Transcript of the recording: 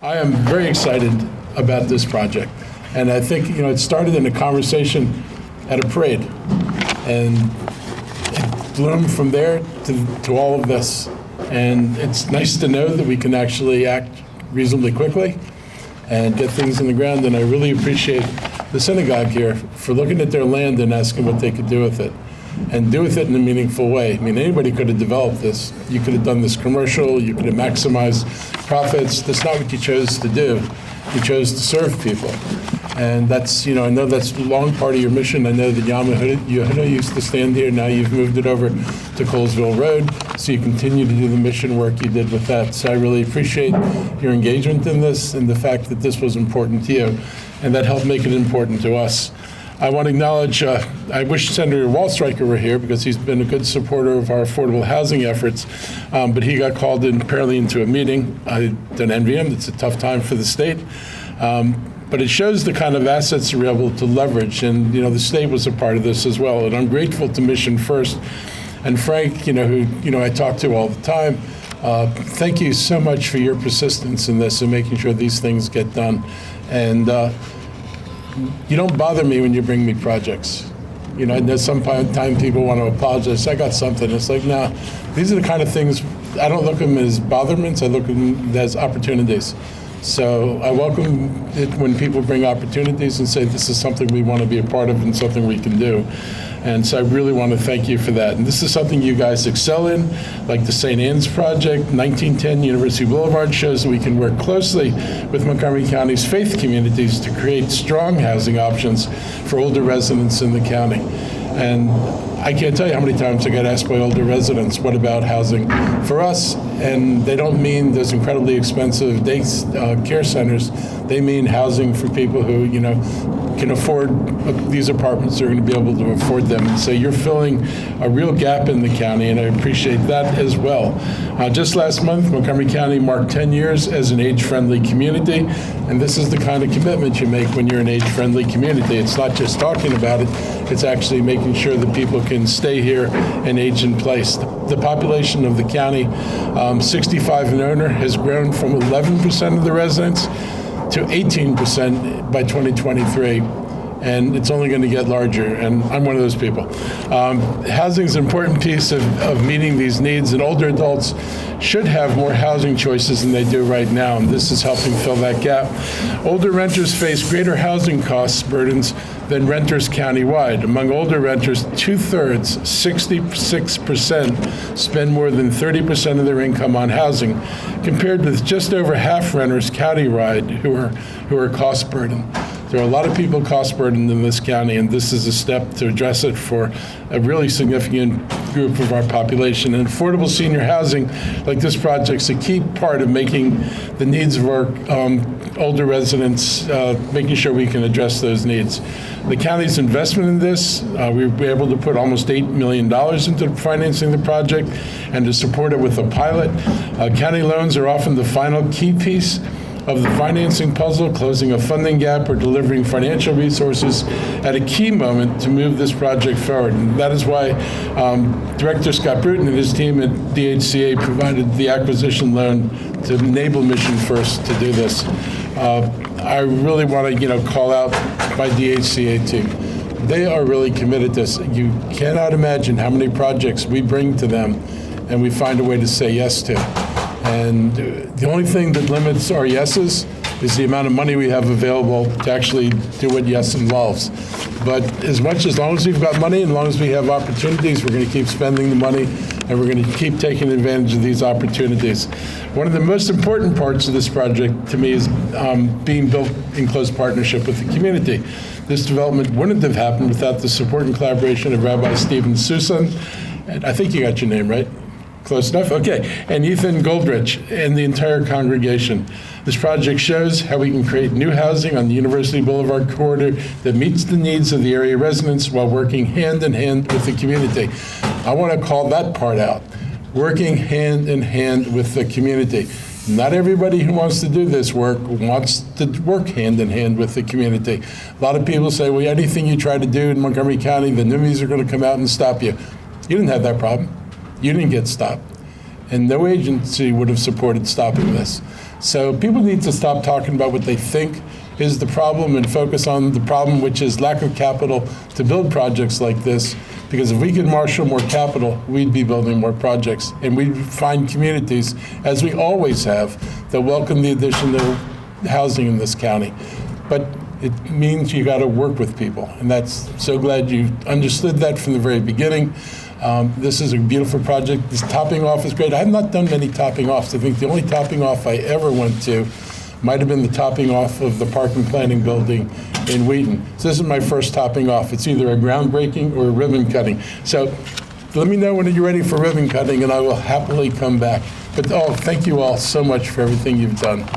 I am very excited about this project. And I think, it started in a conversation at a parade. And it bloomed from there to all of this. And it's nice to know that we can actually act reasonably quickly and get things in the ground. And I really appreciate the synagogue here for looking at their land and asking what they could do with it. And do with it in a meaningful way. I mean, anybody could have developed this. You could have done this commercial. You could have maximized profits. That's not what you chose to do. You chose to serve people. And that's, I know that's a long part of your mission. I know that Yehuda used to stand here. Now you've moved it over to Colesville Road. So you continue to do the mission work you did with that. So I really appreciate your engagement in this and the fact that this was important to you. And that helped make it important to us. I want to acknowledge, I wish Senator Wallstreicher were here because he's been a good supporter of our affordable housing efforts, but he got called in apparently into a meeting. I don't envy him. It's a tough time for the state. But it shows the kind of assets we're able to leverage, and the state was a part of this as well. And I'm grateful to Mission First and Frank, who I talk to all the time. Thank you so much for your persistence in this and making sure these things get done. And you don't bother me when you bring me projects. I know sometimes people want to apologize. I got something. It's like, no, these are the kind of things, I don't look at them as botherments. I look at them as opportunities. So I welcome it when people bring opportunities and say this is something we want to be a part of and something we can do. And so I really want to thank you for that. And this is something you guys excel in, like the St. Anne's project, 1910 University Boulevard shows that we can work closely with Montgomery County's faith communities to create strong housing options for older residents in the county. And I can't tell you how many times I get asked by older residents, what about housing for us? And they don't mean those incredibly expensive day care centers. They mean housing for people who, can afford these apartments. They're going to be able to afford them. And so you're filling a real gap in the county, and I appreciate that as well. Just last month, Montgomery County marked 10 years as an age-friendly community, and this is the kind of commitment you make when you're an age-friendly community. It's not just talking about it, it's actually making sure that people can stay here and age in place. The population of the county, 65 and older, has grown from 11% of the residents to 18% by 2023, and it's only going to get larger, and I'm one of those people. Housing is an important piece of meeting these needs, and older adults should have more housing choices than they do right now, and this is helping fill that gap. Older renters face greater housing costs burdens than renters countywide. Among older renters, 2/3, 66%, spend more than 30% of their income on housing, compared with just over half renters countywide who are cost burdened. There are a lot of people cost burdened in this county, and this is a step to address it for a really significant group of our population. And affordable senior housing, like this project, is a key part of making the needs of our older residents, making sure we can address those needs. The county's investment in this, we were able to put almost $8 million into financing the project and to support it with a pilot. County loans are often the final key piece of the financing puzzle, closing a funding gap or delivering financial resources at a key moment to move this project forward. And that is why Director Scott Bruton and his team at DHCA provided the acquisition loan to enable Mission First to do this. I really want to, call out my DHCA team. They are really committed to this. You cannot imagine how many projects we bring to them and we find a way to say yes to. And the only thing that limits our yeses is the amount of money we have available to actually do what yes involves. But as long as we've got money, and as long as we have opportunities, we're going to keep spending the money, and we're going to keep taking advantage of these opportunities. One of the most important parts of this project to me is being built in close partnership with the community. This development wouldn't have happened without the support and collaboration of Rabbi Stephen Susan, and I think you got your name right. Close enough? Okay. And Ethan Goldrich and the entire congregation. This project shows how we can create new housing on the University Boulevard corridor that meets the needs of the area residents while working hand in hand with the community. I want to call that part out. Working hand in hand with the community. Not everybody who wants to do this work wants to work hand in hand with the community. A lot of people say, well, anything you try to do in Montgomery County, the NIMBYs are going to come out and stop you. You didn't have that problem. You didn't get stopped. And no agency would have supported stopping this. So people need to stop talking about what they think is the problem and focus on the problem, which is lack of capital to build projects like this. Because if we could marshal more capital, we'd be building more projects. And we'd find communities, as we always have, that welcome the addition of housing in this county. But it means you got to work with people. And that's so glad you understood that from the very beginning. This is a beautiful project. This topping off is great. I have not done many topping offs. I think the only topping off I ever went to might have been the topping off of the Park and Planning Building in Wheaton. So this is my first topping off. It's either a groundbreaking or a ribbon cutting. So let me know when you're ready for ribbon cutting, and I will happily come back. But thank you all so much for everything you've done.